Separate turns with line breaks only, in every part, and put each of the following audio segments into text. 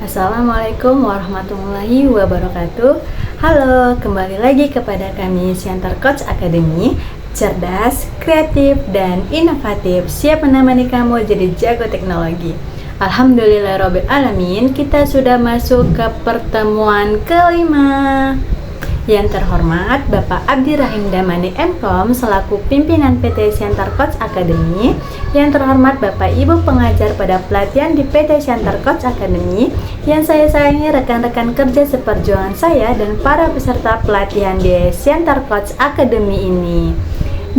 Assalamualaikum warahmatullahi wabarakatuh. Halo, kembali lagi kepada kami Siantar Coach Academy. Cerdas, kreatif, dan inovatif, siap menemani kamu jadi jago teknologi. Alhamdulillahirrabbilalamin, kita sudah masuk ke pertemuan kelima. Yang terhormat Bapak Abdi Rahim Damani MKom selaku pimpinan PT Siantar Coach Academy. Yang terhormat Bapak Ibu pengajar pada pelatihan di PT Siantar Coach Academy. Yang saya sayangi rekan-rekan kerja seperjuangan saya dan para peserta pelatihan di Siantar Coach Academy ini.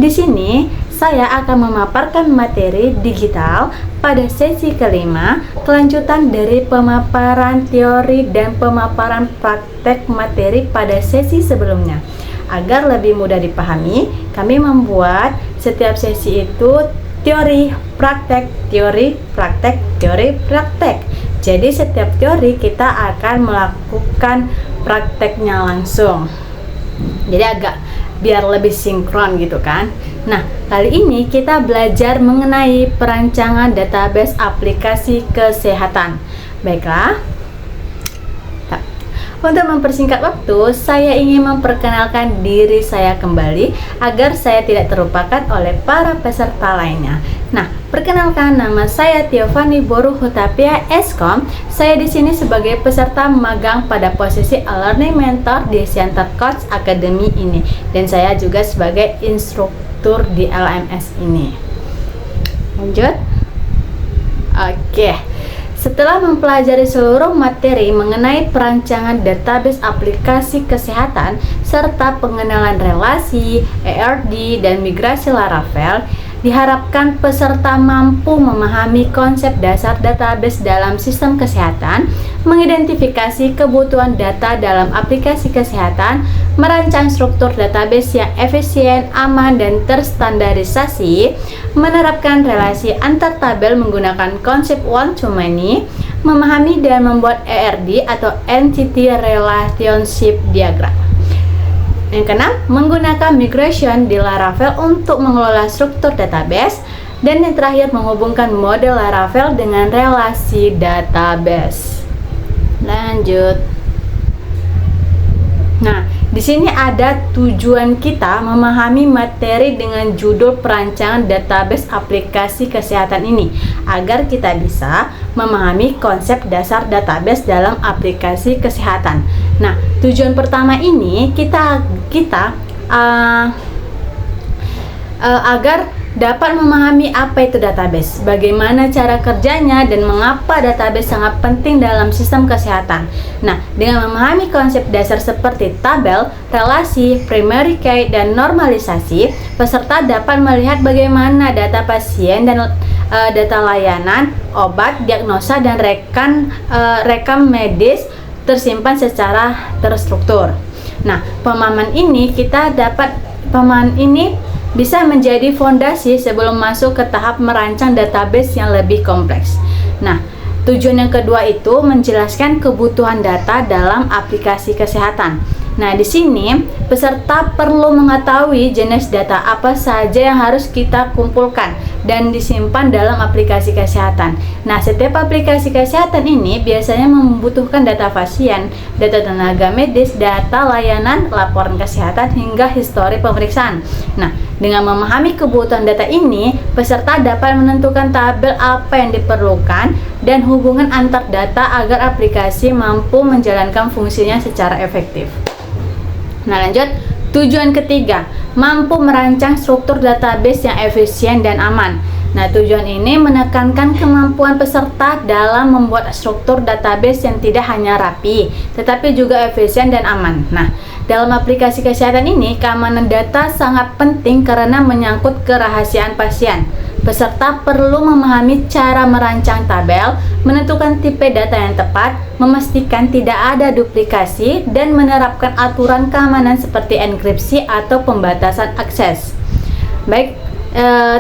Di sini saya akan memaparkan materi digital pada sesi kelima, kelanjutan dari pemaparan teori dan pemaparan praktek materi pada sesi sebelumnya. Agar lebih mudah dipahami, kami membuat setiap sesi itu teori, praktek, teori, praktek, teori, praktek. Jadi setiap teori kita akan melakukan prakteknya langsung. Jadi agak biar lebih sinkron gitu kan. Nah, kali ini kita belajar mengenai perancangan database aplikasi kesehatan. Baiklah. Untuk mempersingkat waktu, saya ingin memperkenalkan diri saya kembali agar saya tidak terlupakan oleh para peserta lainnya. Nah, perkenalkan, nama saya Tiofani Boru Hutapia Eskom. Saya di sini sebagai peserta magang pada posisi learning mentor di Siantar Coach Academy ini, dan saya juga sebagai instruktur di LMS ini. Lanjut. Oke. Setelah mempelajari seluruh materi mengenai perancangan database aplikasi kesehatan serta pengenalan relasi, ERD, dan migrasi Laravel, diharapkan peserta mampu memahami konsep dasar database dalam sistem kesehatan, mengidentifikasi kebutuhan data dalam aplikasi kesehatan, merancang struktur database yang efisien, aman, dan terstandarisasi, menerapkan relasi antar tabel menggunakan konsep one-to-many, memahami dan membuat ERD atau Entity Relationship Diagram. Yang keenam, menggunakan migration di Laravel untuk mengelola struktur database. Dan yang terakhir, menghubungkan model Laravel dengan relasi database. Lanjut. Nah, di sini ada tujuan kita memahami materi dengan judul perancangan database aplikasi kesehatan ini agar kita bisa memahami konsep dasar database dalam aplikasi kesehatan. Nah, tujuan pertama ini kita agar dapat memahami apa itu database, bagaimana cara kerjanya, dan mengapa database sangat penting dalam sistem kesehatan. Nah, dengan memahami konsep dasar seperti tabel, relasi, primary key, dan normalisasi, peserta dapat melihat bagaimana data pasien dan data layanan, obat, diagnosa, dan rekam medis tersimpan secara terstruktur. Nah, pemahaman ini bisa menjadi fondasi sebelum masuk ke tahap merancang database yang lebih kompleks. Nah, tujuan yang kedua itu menjelaskan kebutuhan data dalam aplikasi kesehatan. Nah, di sini peserta perlu mengetahui jenis data apa saja yang harus kita kumpulkan dan disimpan dalam aplikasi kesehatan. Nah, setiap aplikasi kesehatan ini biasanya membutuhkan data pasien, data tenaga medis, data layanan, laporan kesehatan, hingga histori pemeriksaan. Nah, dengan memahami kebutuhan data ini, peserta dapat menentukan tabel apa yang diperlukan dan hubungan antar data agar aplikasi mampu menjalankan fungsinya secara efektif. Nah, lanjut. Tujuan ketiga, mampu merancang struktur database yang efisien dan aman. Nah, tujuan ini menekankan kemampuan peserta dalam membuat struktur database yang tidak hanya rapi, tetapi juga efisien dan aman. Nah, dalam aplikasi kesehatan ini, keamanan data sangat penting karena menyangkut kerahasiaan pasien. Peserta perlu memahami cara merancang tabel, menentukan tipe data yang tepat, memastikan tidak ada duplikasi, dan menerapkan aturan keamanan seperti enkripsi atau pembatasan akses. Baik,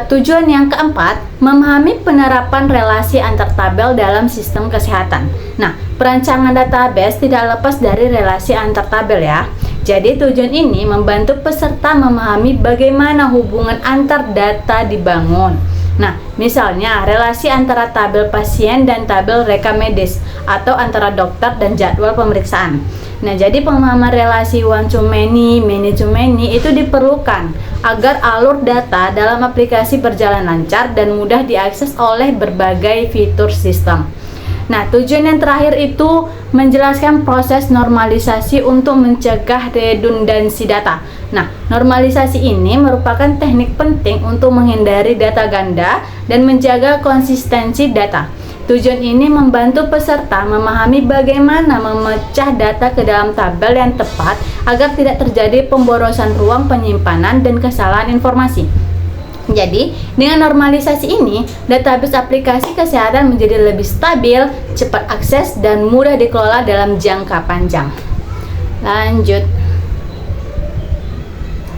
tujuan yang keempat, memahami penerapan relasi antar tabel dalam sistem kesehatan. Nah, perancangan database tidak lepas dari relasi antar tabel ya. Jadi tujuan ini membantu peserta memahami bagaimana hubungan antar data dibangun. Nah, misalnya relasi antara tabel pasien dan tabel rekam medis atau antara dokter dan jadwal pemeriksaan. Nah, jadi pemahaman relasi one to many, many to many itu diperlukan agar alur data dalam aplikasi berjalan lancar dan mudah diakses oleh berbagai fitur sistem. Nah, tujuan yang terakhir itu menjelaskan proses normalisasi untuk mencegah redundansi data. Nah, normalisasi ini merupakan teknik penting untuk menghindari data ganda dan menjaga konsistensi data. Tujuan ini membantu peserta memahami bagaimana memecah data ke dalam tabel yang tepat agar tidak terjadi pemborosan ruang penyimpanan dan kesalahan informasi. Jadi, dengan normalisasi ini, database aplikasi kesehatan menjadi lebih stabil, cepat akses, dan mudah dikelola dalam jangka panjang. Lanjut.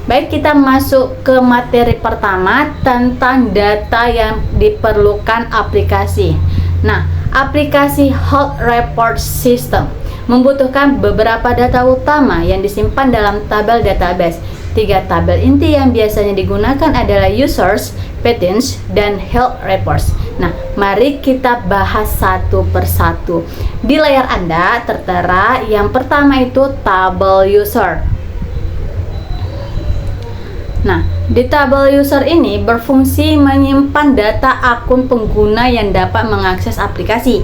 Baik, kita masuk ke materi pertama tentang data yang diperlukan aplikasi. Nah, aplikasi Health Report System membutuhkan beberapa data utama yang disimpan dalam tabel database. 3 tabel inti yang biasanya digunakan adalah users, patents, dan health reports. Nah, mari kita bahas satu persatu. Di layar Anda tertera yang pertama itu tabel user. Nah, di tabel user ini berfungsi menyimpan data akun pengguna yang dapat mengakses aplikasi.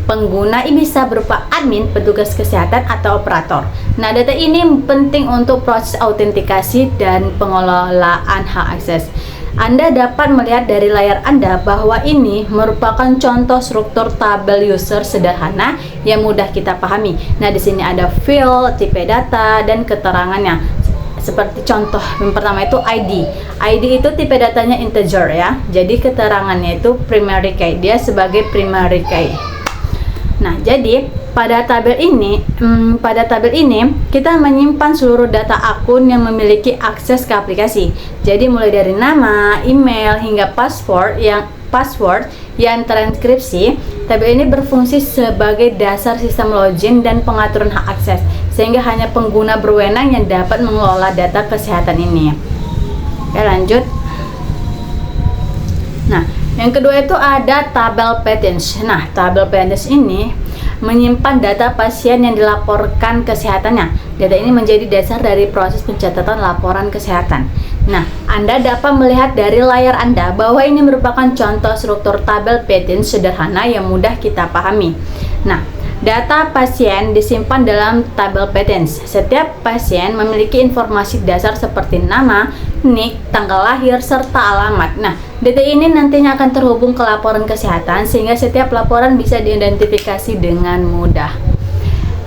Pengguna ini bisa berupa admin, petugas kesehatan, atau operator. Nah, data ini penting untuk proses autentikasi dan pengelolaan hak akses. Anda dapat melihat dari layar Anda bahwa ini merupakan contoh struktur tabel user sederhana yang mudah kita pahami. Nah, di sini ada field, tipe data, dan keterangannya. Seperti contoh yang pertama itu ID. ID itu tipe datanya integer ya. Jadi keterangannya itu primary key. Dia sebagai primary key. Nah, jadi pada tabel ini kita menyimpan seluruh data akun yang memiliki akses ke aplikasi. Jadi mulai dari nama, email hingga password yang transkripsi. Tabel ini berfungsi sebagai dasar sistem login dan pengaturan hak akses, sehingga hanya pengguna berwenang yang dapat mengelola data kesehatan ini. Oke, lanjut. Nah, yang kedua itu ada tabel patents. Nah, tabel patents ini menyimpan data pasien yang dilaporkan kesehatannya. Data ini menjadi dasar dari proses pencatatan laporan kesehatan. Nah, Anda dapat melihat dari layar Anda bahwa ini merupakan contoh struktur tabel patents sederhana yang mudah kita pahami. Nah, data pasien disimpan dalam tabel patents. Setiap pasien memiliki informasi dasar seperti nama, NIK, tanggal lahir, serta alamat. Nah, data ini nantinya akan terhubung ke laporan kesehatan sehingga setiap laporan bisa diidentifikasi dengan mudah.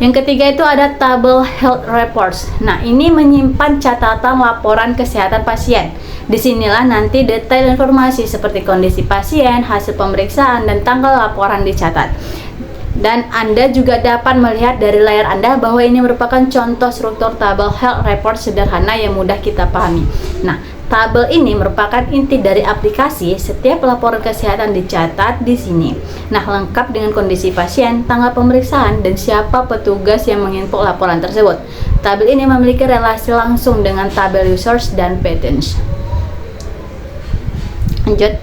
Yang ketiga itu ada tabel health reports. Nah, ini menyimpan catatan laporan kesehatan pasien. Disinilah nanti detail informasi seperti kondisi pasien, hasil pemeriksaan, dan tanggal laporan dicatat. Dan Anda juga dapat melihat dari layar Anda bahwa ini merupakan contoh struktur tabel health report sederhana yang mudah kita pahami. Nah, tabel ini merupakan inti dari aplikasi. Setiap laporan kesehatan dicatat di sini. Nah, lengkap dengan kondisi pasien, tanggal pemeriksaan, dan siapa petugas yang menginput laporan tersebut. Tabel ini memiliki relasi langsung dengan tabel users dan patents. Lanjut.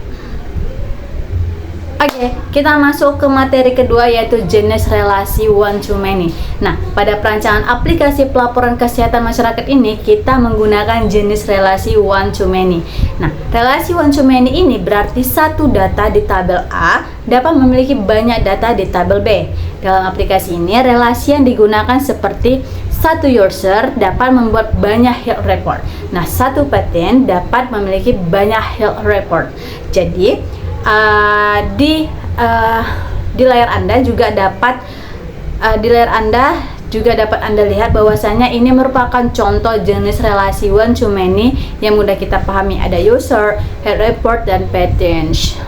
Oke, kita masuk ke materi kedua yaitu jenis relasi one to many. Nah, pada perancangan aplikasi pelaporan kesehatan masyarakat ini kita menggunakan jenis relasi one to many. Nah, relasi one to many ini berarti satu data di tabel A dapat memiliki banyak data di tabel B. Dalam aplikasi ini, relasi yang digunakan seperti satu user dapat membuat banyak health report. Nah, satu patent dapat memiliki banyak health report. Jadi di layar Anda juga dapat Anda lihat bahwasanya ini merupakan contoh jenis relasi one to many yang mudah kita pahami. Ada user, health report, dan patents.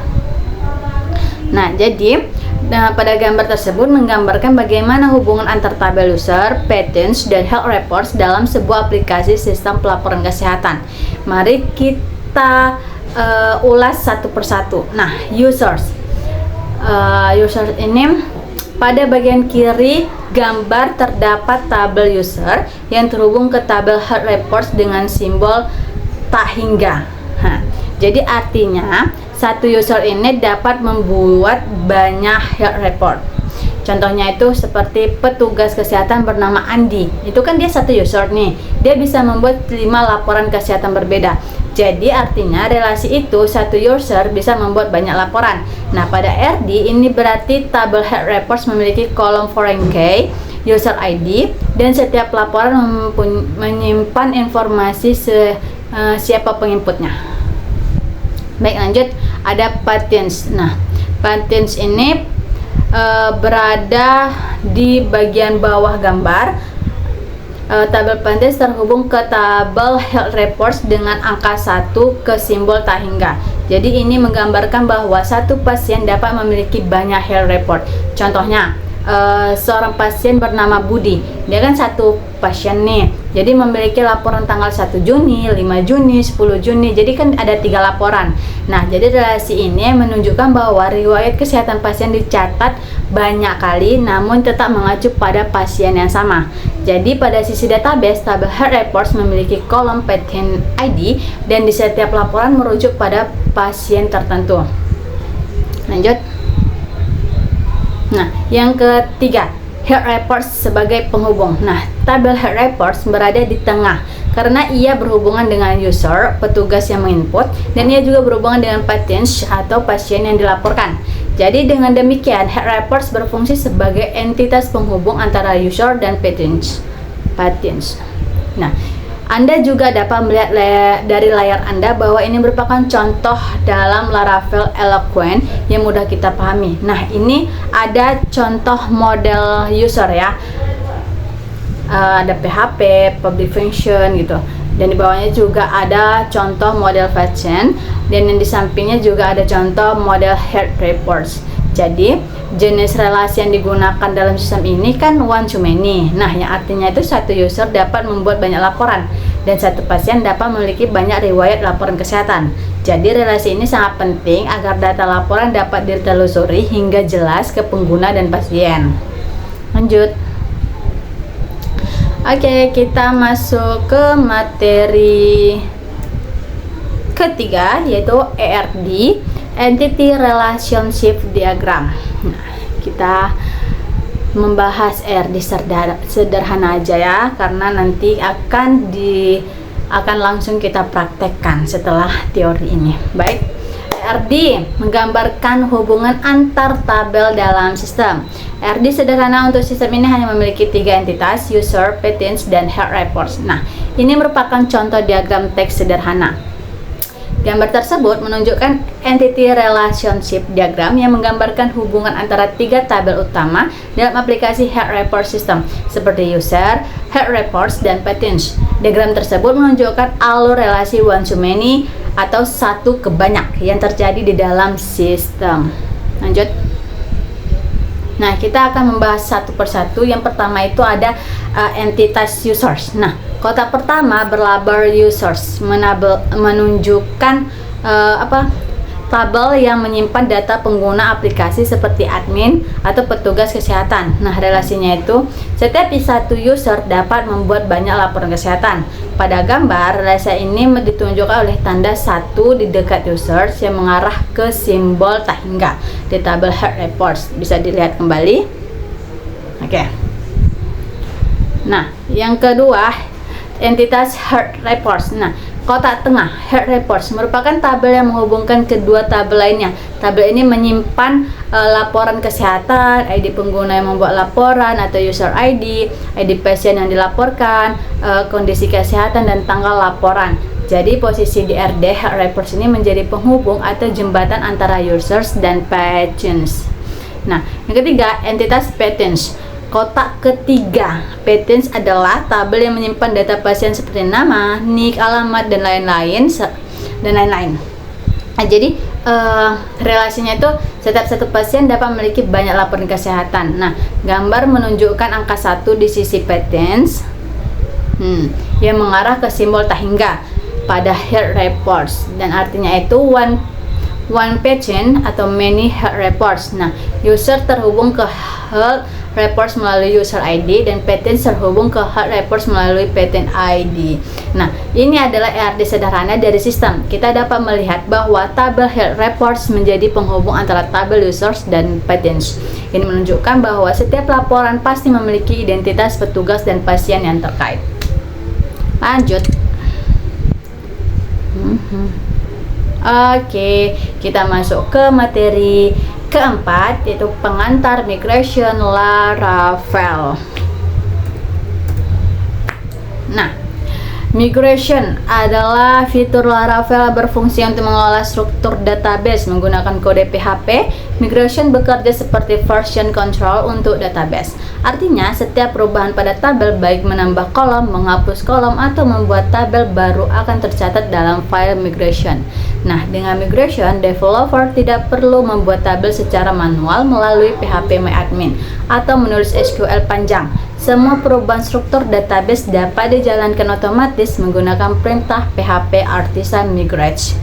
Nah, jadi pada gambar tersebut menggambarkan bagaimana hubungan antar tabel user, patents, dan health reports dalam sebuah aplikasi sistem pelaporan kesehatan. Mari kita ulas satu persatu. Nah, users ini pada bagian kiri gambar terdapat tabel user yang terhubung ke tabel health reports dengan simbol tak hingga. Jadi artinya satu user ini dapat membuat banyak health report. Contohnya itu seperti petugas kesehatan bernama Andi. Itu kan dia satu user nih. Dia bisa membuat 5 laporan kesehatan berbeda. Jadi artinya relasi itu satu user bisa membuat banyak laporan. Nah, pada RD ini berarti tabel health reports memiliki kolom foreign key, user ID, dan setiap laporan menyimpan informasi siapa penginputnya. Baik, lanjut. Ada patients. Nah, patients ini berada di bagian bawah gambar. Tabel patients terhubung ke tabel health reports dengan angka 1 ke simbol tak hingga. Jadi ini menggambarkan bahwa satu pasien dapat memiliki banyak health report. Contohnya, seorang pasien bernama Budi. Dia kan satu pasien nih. Jadi memiliki laporan tanggal 1 Juni, 5 Juni, 10 Juni. Jadi kan ada 3 laporan. Nah, jadi relasi ini menunjukkan bahwa riwayat kesehatan pasien dicatat banyak kali namun tetap mengacu pada pasien yang sama. Jadi pada sisi database, tabel health reports memiliki kolom patient ID dan di setiap laporan merujuk pada pasien tertentu. Lanjut. Nah, yang ketiga, health reports sebagai penghubung. Nah, tabel health reports berada di tengah karena ia berhubungan dengan user, petugas yang menginput, dan ia juga berhubungan dengan patients atau pasien yang dilaporkan. Jadi dengan demikian, health reports berfungsi sebagai entitas penghubung antara user dan patients. Nah, Anda juga dapat melihat dari layar Anda bahwa ini merupakan contoh dalam Laravel Eloquent yang mudah kita pahami. Nah, ini ada contoh model user ya. Ada PHP, public function gitu. Dan di bawahnya juga ada contoh model patient, dan yang di sampingnya juga ada contoh model health reports. Jadi jenis relasi yang digunakan dalam sistem ini kan one to many. Nah, yang artinya itu satu user dapat membuat banyak laporan dan satu pasien dapat memiliki banyak riwayat laporan kesehatan. Jadi relasi ini sangat penting agar data laporan dapat ditelusuri hingga jelas ke pengguna dan pasien. Lanjut. Oke, kita masuk ke materi ketiga, yaitu ERD, Entity Relationship Diagram. Nah, kita membahas ERD sederhana aja ya, karena nanti akan langsung kita praktekkan setelah teori ini. Baik, ERD menggambarkan hubungan antar tabel dalam sistem. ERD sederhana untuk sistem ini hanya memiliki 3 entitas, user, patients, dan health reports. Nah, ini merupakan contoh diagram teks sederhana. Gambar tersebut menunjukkan entity relationship diagram yang menggambarkan hubungan antara 3 tabel utama dalam aplikasi health report system seperti user, health reports, dan patients. Diagram tersebut menunjukkan alur relasi one to many atau satu ke banyak yang terjadi di dalam sistem. Lanjut. Nah, kita akan membahas satu persatu. Yang pertama itu ada entitas users. Nah, kotak pertama berlabel users, menunjukkan tabel yang menyimpan data pengguna aplikasi seperti admin atau petugas kesehatan. Nah, relasinya itu setiap satu user dapat membuat banyak laporan kesehatan. Pada gambar, relasi ini ditunjukkan oleh tanda 1 di dekat users yang mengarah ke simbol tak hingga di tabel health reports. Bisa dilihat kembali. Oke. Nah, yang kedua, entitas health reports. Nah, kotak tengah health reports merupakan tabel yang menghubungkan kedua tabel lainnya. Tabel ini menyimpan laporan kesehatan, ID pengguna yang membuat laporan atau user ID, ID pasien yang dilaporkan, kondisi kesehatan, dan tanggal laporan. Jadi posisi di ERD health reports ini menjadi penghubung atau jembatan antara users dan patients. Nah, yang ketiga, entitas patients. Kotak ketiga, patients adalah tabel yang menyimpan data pasien seperti nama, nik, alamat, dan lain-lain. Nah, jadi relasinya itu setiap satu pasien dapat memiliki banyak laporan kesehatan. Nah, gambar menunjukkan angka 1 di sisi patients yang mengarah ke simbol tak hingga pada health reports, dan artinya itu one patient atau many health reports. Nah, user terhubung ke health reports melalui user ID dan pattern terhubung ke health reports melalui pattern ID. Nah, ini adalah ERD sederhana dari sistem. Kita dapat melihat bahwa tabel health reports menjadi penghubung antara tabel users dan patterns. Ini menunjukkan bahwa setiap laporan pasti memiliki identitas petugas dan pasien yang terkait. Lanjut. Oke, kita masuk ke materi keempat, yaitu pengantar migration Laravel. Nah, migration adalah fitur Laravel berfungsi untuk mengelola struktur database menggunakan kode PHP. Migration bekerja seperti version control untuk database. Artinya, setiap perubahan pada tabel, baik menambah kolom, menghapus kolom, atau membuat tabel baru akan tercatat dalam file migration. Nah, dengan migration, developer tidak perlu membuat tabel secara manual melalui PHPMyAdmin atau menulis SQL panjang. Semua perubahan struktur database dapat dijalankan otomatis menggunakan perintah PHP Artisan Migrate.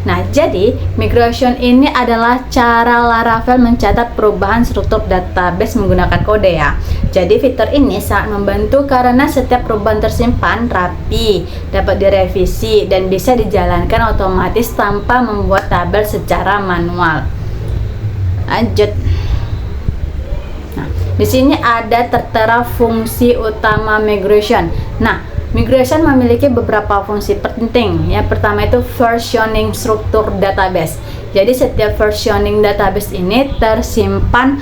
Nah, jadi migration ini adalah cara Laravel mencatat perubahan struktur database menggunakan kode ya. Jadi fitur ini sangat membantu karena setiap perubahan tersimpan rapi, dapat direvisi, dan bisa dijalankan otomatis tanpa membuat tabel secara manual. Lanjut. Nah, di sini ada tertera fungsi utama migration. Nah, migration memiliki beberapa fungsi penting. Yang pertama itu versioning struktur database. Jadi setiap versioning database ini tersimpan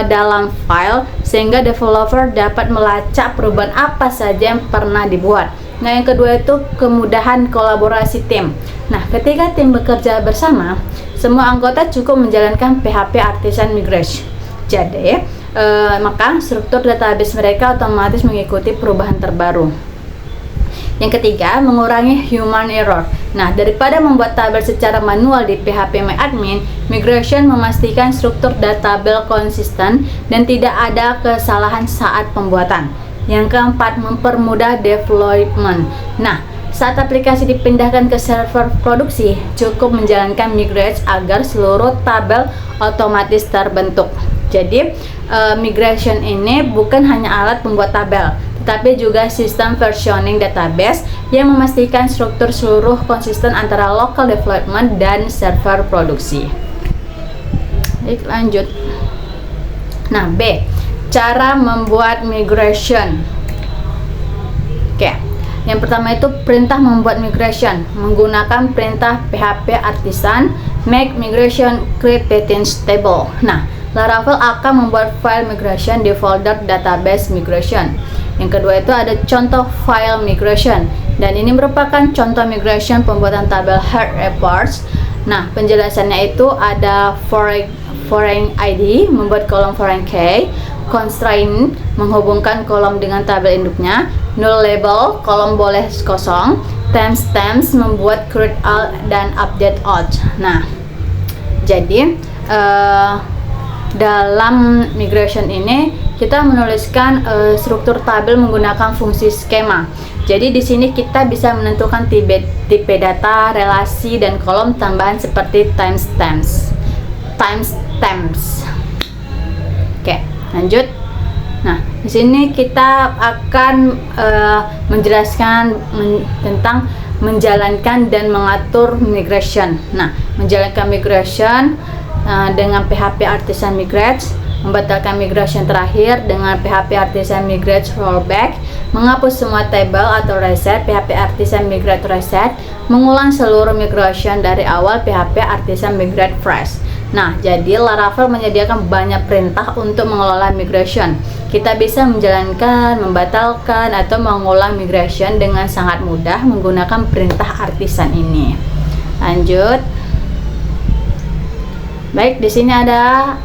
dalam file sehingga developer dapat melacak perubahan apa saja yang pernah dibuat. Nah, yang kedua itu kemudahan kolaborasi tim. Nah, ketika tim bekerja bersama, semua anggota cukup menjalankan PHP Artisan Migrate. Jadi, maka struktur database mereka otomatis mengikuti perubahan terbaru. Yang ketiga, mengurangi human error. Nah, daripada membuat tabel secara manual di PHPMyAdmin, migration memastikan struktur database konsisten dan tidak ada kesalahan saat pembuatan. Yang keempat, mempermudah deployment. Nah, saat aplikasi dipindahkan ke server produksi, cukup menjalankan migrate agar seluruh tabel otomatis terbentuk. Jadi, migration ini bukan hanya alat pembuat tabel, tapi juga sistem versioning database yang memastikan struktur seluruh konsisten antara local development dan server produksi. Baik, lanjut. Nah, B, cara membuat migration. Oke, yang pertama itu perintah membuat migration menggunakan perintah PHP Artisan make migration create patterns table. Nah, Laravel akan membuat file migration di folder database migration. Yang kedua itu ada contoh file migration, dan ini merupakan contoh migration pembuatan tabel health reports. Nah, penjelasannya itu ada foreign ID, membuat kolom foreign key, constraint, menghubungkan kolom dengan tabel induknya, null label, kolom boleh kosong, timestamps, membuat create all dan update all. Nah, jadi dalam migration ini kita menuliskan struktur tabel menggunakan fungsi skema. Jadi di sini kita bisa menentukan tipe data, relasi, dan kolom tambahan seperti timestamps. Oke, lanjut. Nah, di sini kita akan menjelaskan tentang menjalankan dan mengatur migration. Nah, menjalankan migration dengan PHP Artisan Migrate, membatalkan migration terakhir dengan PHP Artisan Migrate Rollback, menghapus semua tabel atau reset PHP Artisan Migrate Reset, mengulang seluruh migration dari awal PHP Artisan Migrate Fresh. Nah, jadi Laravel menyediakan banyak perintah untuk mengelola migration. Kita bisa menjalankan, membatalkan, atau mengulang migration dengan sangat mudah menggunakan perintah artisan ini. Lanjut. Baik, di sini ada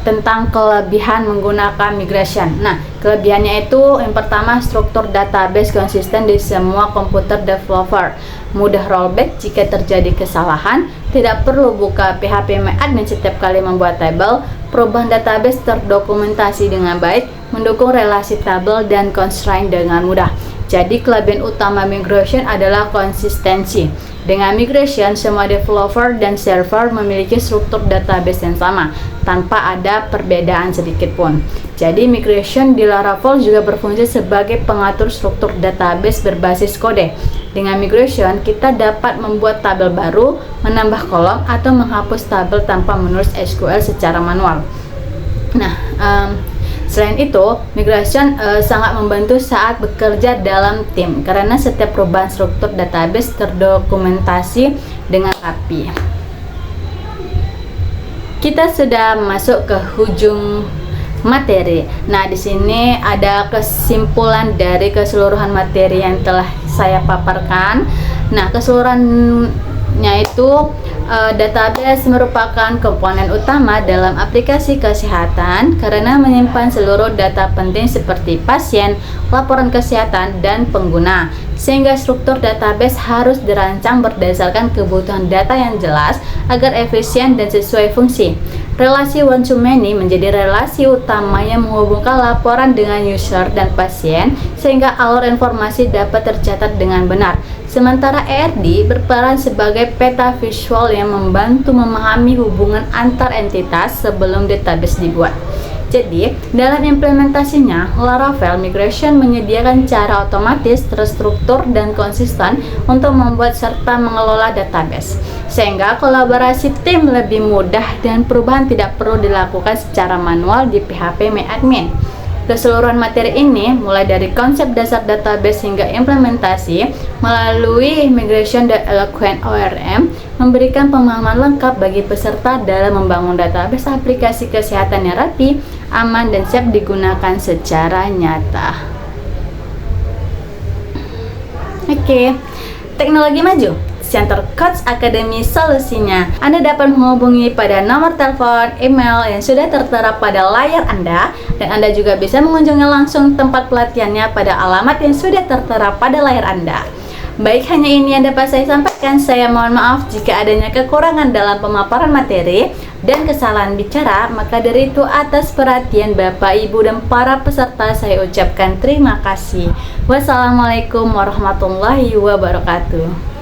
tentang kelebihan menggunakan migration. Nah, kelebihannya itu yang pertama, struktur database konsisten di semua komputer developer, mudah rollback jika terjadi kesalahan, tidak perlu buka PHPMyAdmin setiap kali membuat tabel, perubahan database terdokumentasi dengan baik, mendukung relasi tabel dan constraint dengan mudah. Jadi kelebihan utama migration adalah konsistensi. Dengan migration, semua developer dan server memiliki struktur database yang sama, tanpa ada perbedaan sedikit pun. Jadi, migration di Laravel juga berfungsi sebagai pengatur struktur database berbasis kode. Dengan migration, kita dapat membuat tabel baru, menambah kolom, atau menghapus tabel tanpa menulis SQL secara manual. Nah, selain itu, migration sangat membantu saat bekerja dalam tim karena setiap perubahan struktur database terdokumentasi dengan rapi. Kita sudah masuk ke ujung materi. Nah, di sini ada kesimpulan dari keseluruhan materi yang telah saya paparkan. Nah, keseluruhannya itu database merupakan komponen utama dalam aplikasi kesehatan karena menyimpan seluruh data penting seperti pasien, laporan kesehatan, dan pengguna. Sehingga struktur database harus dirancang berdasarkan kebutuhan data yang jelas agar efisien dan sesuai fungsi. Relasi one to many menjadi relasi utama yang menghubungkan laporan dengan user dan pasien sehingga alur informasi dapat tercatat dengan benar. Sementara ERD berperan sebagai peta visual yang membantu memahami hubungan antar entitas sebelum database dibuat. Jadi, dalam implementasinya, Laravel Migration menyediakan cara otomatis, terstruktur, dan konsisten untuk membuat serta mengelola database, sehingga kolaborasi tim lebih mudah dan perubahan tidak perlu dilakukan secara manual di PHP MyAdmin. Keseluruhan materi ini, mulai dari konsep dasar database hingga implementasi, melalui Migration dan Eloquent ORM, memberikan pemahaman lengkap bagi peserta dalam membangun database aplikasi kesehatan yang rapi, aman, dan siap digunakan secara nyata. Oke, teknologi maju. Center Coach Academy solusinya. Anda dapat menghubungi pada nomor telepon, email yang sudah tertera pada layar Anda, dan Anda juga bisa mengunjungi langsung tempat pelatihannya pada alamat yang sudah tertera pada layar Anda. Baik, hanya ini yang dapat saya sampaikan. Saya mohon maaf jika adanya kekurangan dalam pemaparan materi dan kesalahan bicara. Maka dari itu, atas perhatian Bapak, Ibu, dan para peserta, saya ucapkan terima kasih. Wassalamualaikum warahmatullahi wabarakatuh.